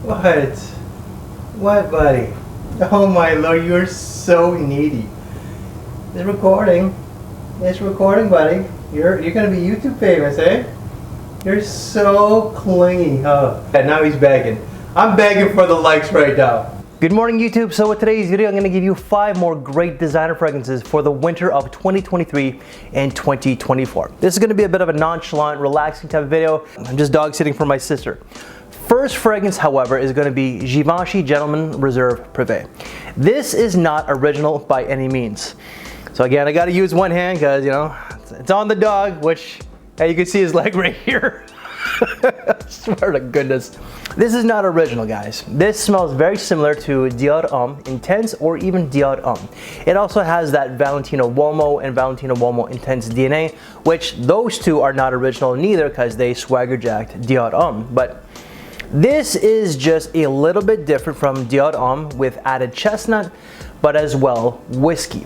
What? What, buddy? Oh my lord, you're so needy. It's recording. It's recording, buddy. You're gonna be YouTube famous, eh? You're so clingy, huh? And now he's begging. I'm begging for the likes right now. Good morning, YouTube. So with today's video, I'm gonna give you 5 more great designer fragrances for the winter of 2023 and 2024. This is gonna be a bit of a nonchalant, relaxing type of video. I'm just dog sitting for my sister. First fragrance, however, is going to be Givenchy Gentleman Reserve Privé. This is not original by any means. So again, I got to use one hand because, you know, it's on the dog, which, hey, you can see his leg right here. I swear to goodness. This is not original, guys. This smells very similar to Dior Homme Intense or even Dior Homme. It also has that Valentino Uomo and Valentino Uomo Intense DNA, which those two are not original neither because they swagger jacked Dior Homme. But this is just a little bit different from Dior Homme with added chestnut, but as well whiskey.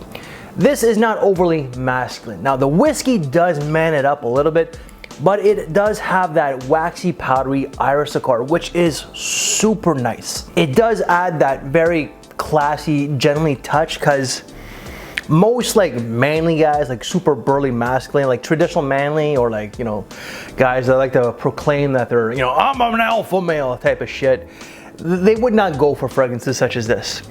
This is not overly masculine. Now the whiskey does man it up a little bit, but it does have that waxy powdery iris accord, which is super nice. It does add that very classy, gently touch because most like manly guys, like super burly masculine, like traditional manly, or like, you know, guys that like to proclaim that they're, you know, I'm an alpha male type of shit, they would not go for fragrances such as this.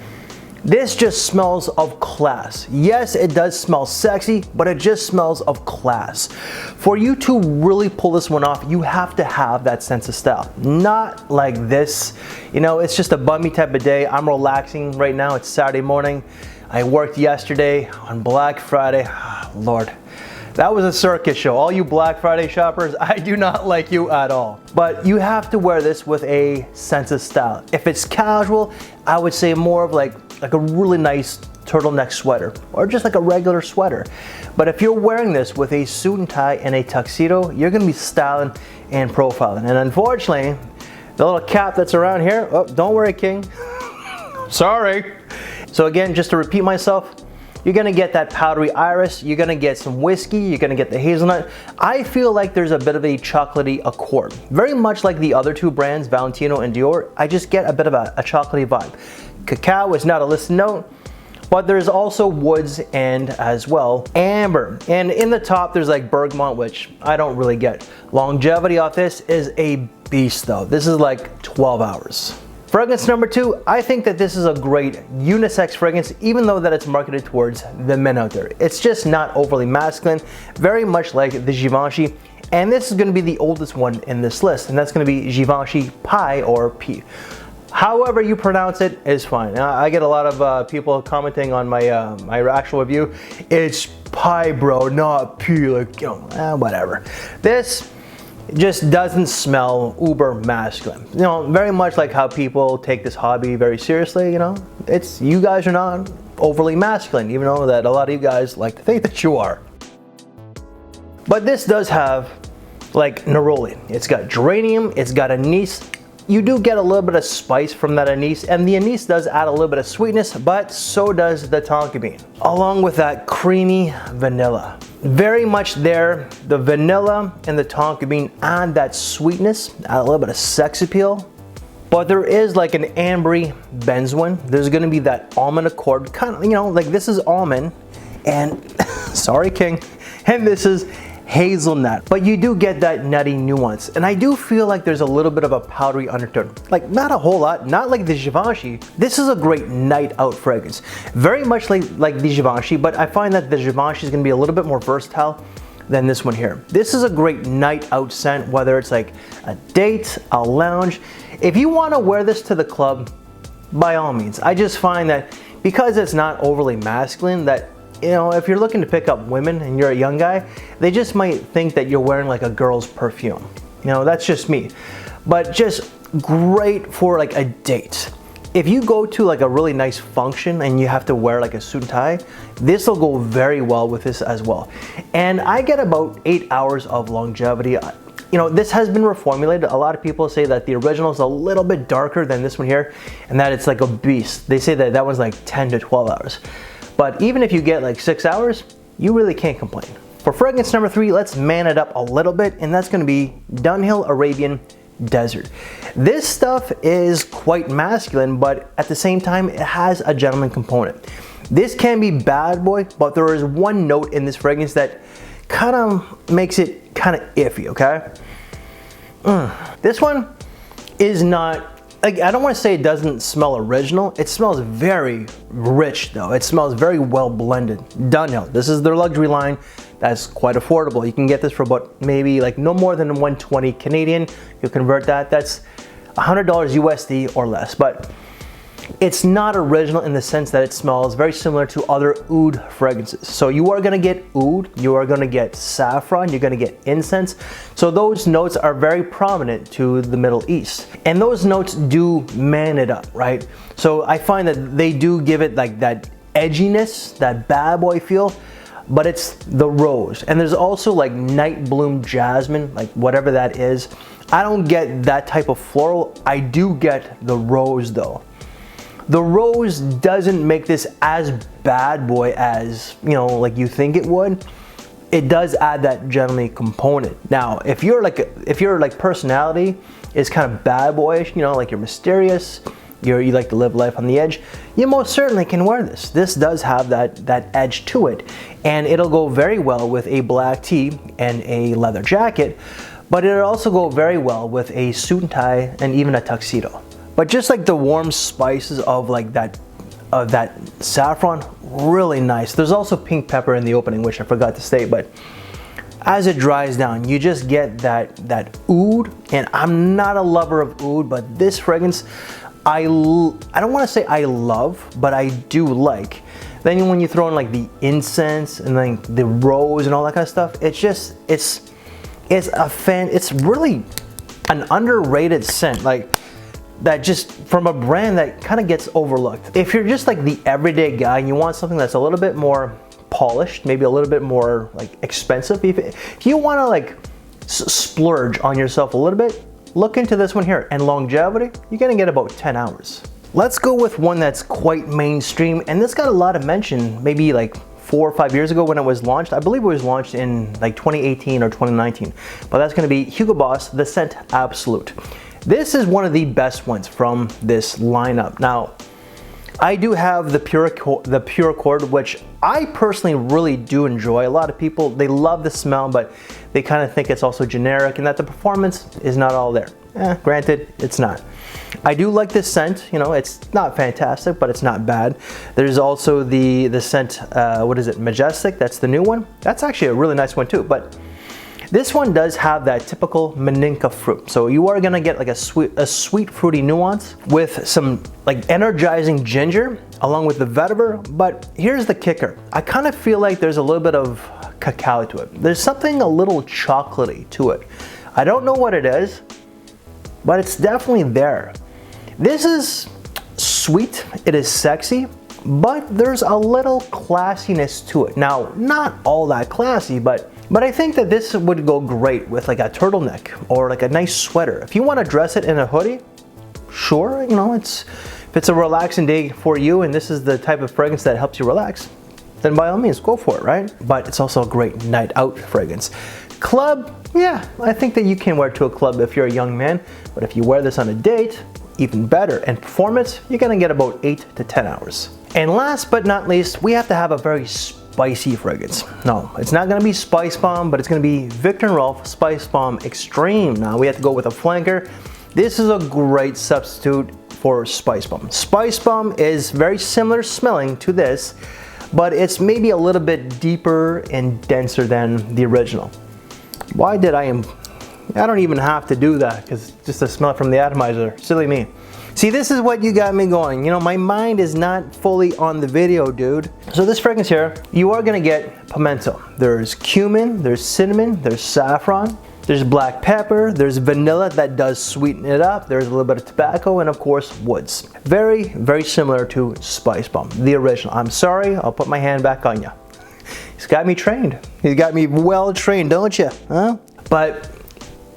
This just smells of class. Yes, it does smell sexy, but it just smells of class. For you to really pull this one off, you have to have that sense of style. Not like this, you know, it's just a bummy type of day. I'm relaxing right now. It's Saturday morning. I worked yesterday on Black Friday. Oh, Lord, that was a circus show. All you Black Friday shoppers, I do not like you at all. But you have to wear this with a sense of style. If it's casual, I would say more of like a really nice turtleneck sweater or just like a regular sweater. But if you're wearing this with a suit and tie and a tuxedo, you're gonna be styling and profiling. And unfortunately, the little cap that's around here, oh, don't worry, King. Sorry. So again, just to repeat myself, you're gonna get that powdery iris, you're gonna get some whiskey, you're gonna get the hazelnut. I feel like there's a bit of a chocolatey accord. Very much like the other two brands, Valentino and Dior, I just get a bit of a chocolatey vibe. Cacao is not a listed note, but there's also woods and as well amber. And in the top, there's like bergamot, which I don't really get. Longevity off this is a beast though. This is like 12 hours. Fragrance number 2, I think that this is a great unisex fragrance, even though that it's marketed towards the men out there. It's just not overly masculine, very much like the Givenchy. And this is gonna be the oldest one in this list, and that's gonna be Givenchy Pi or P. However you pronounce it is fine. I get a lot of people commenting on my my actual review. It's Pi, bro, not P, like, you know, whatever. This just doesn't smell uber masculine. You know, very much like how people take this hobby very seriously, you know. It's, you guys are not overly masculine, even though that a lot of you guys like to think that you are. But this does have like neroli. It's got geranium, it's got anise. You do get a little bit of spice from that anise, and the anise does add a little bit of sweetness, but so does the tonka bean, along with that creamy vanilla. Very much there, the vanilla and the tonka bean add that sweetness, add a little bit of sex appeal, but there is like an ambery benzoin. There's gonna be that almond accord, kind of, you know, like this is almond, and sorry, King, and this is hazelnut, but you do get that nutty nuance. And I do feel like there's a little bit of a powdery undertone, like not a whole lot, not like the Givenchy. This is a great night out fragrance, very much like the Givenchy, but I find that the Givenchy is gonna be a little bit more versatile than this one here. This is a great night out scent, whether it's like a date, a lounge. If you wanna wear this to the club, by all means. I just find that because it's not overly masculine, that, you know, if you're looking to pick up women and you're a young guy, they just might think that you're wearing like a girl's perfume. You know, that's just me. But just great for like a date. If you go to like a really nice function and you have to wear like a suit and tie, this will go very well with this as well. And I get about 8 hours of longevity. You know, this has been reformulated. A lot of people say that the original is a little bit darker than this one here, and that it's like a beast. They say that that one's like 10 to 12 hours. But even if you get like 6 hours, you really can't complain. For fragrance number 3, let's man it up a little bit, and that's gonna be Dunhill Arabian desert. This stuff is quite masculine, but at the same time, it has a gentleman component. This can be bad boy, but there is one note in this fragrance that kind of makes it kind of iffy, okay? This one is not, like, I don't want to say it doesn't smell original. It smells very rich though. It smells very well blended. Dunhill, this is their luxury line. That's quite affordable. You can get this for about maybe like no more than 120 Canadian. You convert that, that's $100 USD or less. But it's not original in the sense that it smells very similar to other oud fragrances. So you are gonna get oud, you are gonna get saffron, you're gonna get incense. So those notes are very prominent to the Middle East. And those notes do man it up, right? So I find that they do give it like that edginess, that bad boy feel, but it's the rose. And there's also like night bloom jasmine, like whatever that is. I don't get that type of floral. I do get the rose though. The rose doesn't make this as bad boy as, you know, like you think it would. It does add that gentlemanly component. Now, if your personality is kind of bad boyish, you know, like you're mysterious, you like to live life on the edge, you most certainly can wear this. This does have that edge to it, and it'll go very well with a black tee and a leather jacket, but it'll also go very well with a suit and tie and even a tuxedo. But just like the warm spices of like that saffron, really nice. There's also pink pepper in the opening, which I forgot to state, but as it dries down, you just get that oud, and I'm not a lover of oud, but this fragrance, I don't want to say I love, but I do like. Then when you throw in like the incense and then the rose and all that kind of stuff, it's really an underrated scent. Like, that just from a brand that kind of gets overlooked. If you're just like the everyday guy and you want something that's a little bit more polished, maybe a little bit more like expensive, if you want to like splurge on yourself a little bit, look into this one here. And longevity, you're gonna get about 10 hours. Let's go with one that's quite mainstream, and this got a lot of mention maybe like 4 or 5 years ago when it was launched. I believe it was launched in like 2018 or 2019, but that's gonna be Hugo Boss, the scent Absolute. This is one of the best ones from this lineup. Now, I do have the Pure Accord, which I personally really do enjoy. A lot of people, they love the smell, but they kind of think it's also generic and that the performance is not all there. Granted, it's not. I do like this scent. You know, it's not fantastic, but it's not bad. There's also the scent, what is it, Majestic? That's the new one. That's actually a really nice one too, but this one does have that typical Maninka fruit. So you are gonna get like a sweet fruity nuance with some like energizing ginger along with the vetiver. But here's the kicker. I kind of feel like there's a little bit of cacao to it. There's something a little chocolatey to it. I don't know what it is, but it's definitely there. This is sweet, it is sexy, but there's a little classiness to it. Now, not all that classy, but I think that this would go great with like a turtleneck or like a nice sweater. If you want to dress it in a hoodie, sure, you know, if it's a relaxing day for you and this is the type of fragrance that helps you relax, then by all means, go for it, right? But it's also a great night out fragrance. Club, yeah, I think that you can wear it to a club if you're a young man, but if you wear this on a date, even better. And performance, you're gonna get about 8 to 10 hours. And last but not least, we have to have a very spicy fragrance. No, it's not gonna be Spicebomb, but it's gonna be Viktor & Rolf Spicebomb Extreme. Now we have to go with a flanker. This is a great substitute for Spicebomb. Spicebomb is very similar smelling to this, but it's maybe a little bit deeper and denser than the original. Why did I don't even have to do that because just the smell from the atomizer, silly me. See, this is what you got me going. You know, my mind is not fully on the video, dude. So this fragrance here, you are gonna get pimento. There's cumin, there's cinnamon, there's saffron, there's black pepper, there's vanilla that does sweeten it up, there's a little bit of tobacco, and of course, woods. Very, very similar to Spicebomb, the original. I'm sorry, I'll put my hand back on you. He's got me trained. He's got me well trained, don't you? Huh? But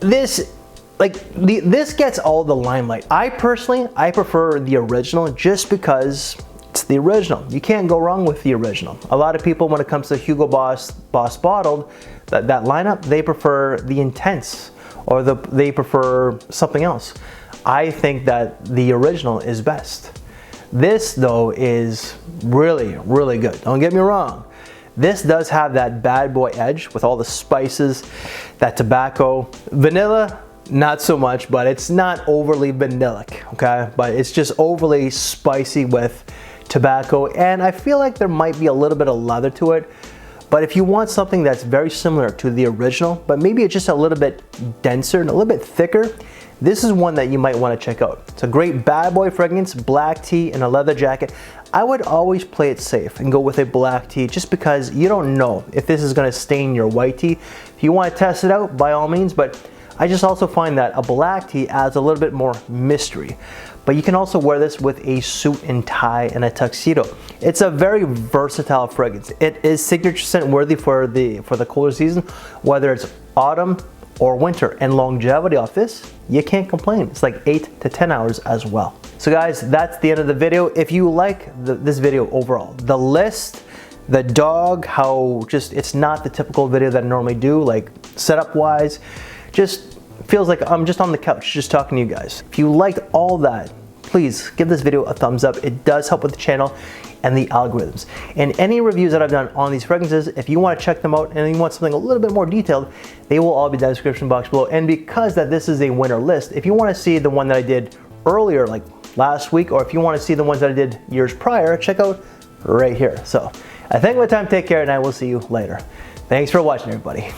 this, this gets all the limelight. I prefer the original just because it's the original. You can't go wrong with the original. A lot of people, when it comes to Hugo Boss Bottled, that lineup, they prefer the intense or they prefer something else. I think that the original is best. This though is really, really good. Don't get me wrong. This does have that bad boy edge with all the spices, that tobacco. Vanilla, not so much, but it's not overly vanillic, okay? But it's just overly spicy with tobacco, and I feel like there might be a little bit of leather to it. But if you want something that's very similar to the original, but maybe it's just a little bit denser and a little bit thicker, this is one that you might want to check out. It's a great bad boy fragrance, black tea and a leather jacket. I would always play it safe and go with a black tea just because you don't know if this is going to stain your white tea. If you want to test it out, by all means, but I just also find that a black tea adds a little bit more mystery. But you can also wear this with a suit and tie and a tuxedo. It's a very versatile fragrance. It is signature scent worthy for the colder season, whether it's autumn or winter. And longevity off this, you can't complain. It's like 8 to 10 hours as well. So guys, that's the end of the video. If you like this video overall, the list, the dog, how just it's not the typical video that I normally do, like setup wise, just feels like I'm just on the couch just talking to you guys. If you liked all that, please give this video a thumbs up. It does help with the channel and the algorithms. And any reviews that I've done on these fragrances, if you want to check them out and you want something a little bit more detailed, they will all be in the description box below. And because that this is a winter list, if you want to see the one that I did earlier, like last week, or if you want to see the ones that I did years prior, check out right here. So I thank you for my time, take care, and I will see you later. Thanks for watching, everybody.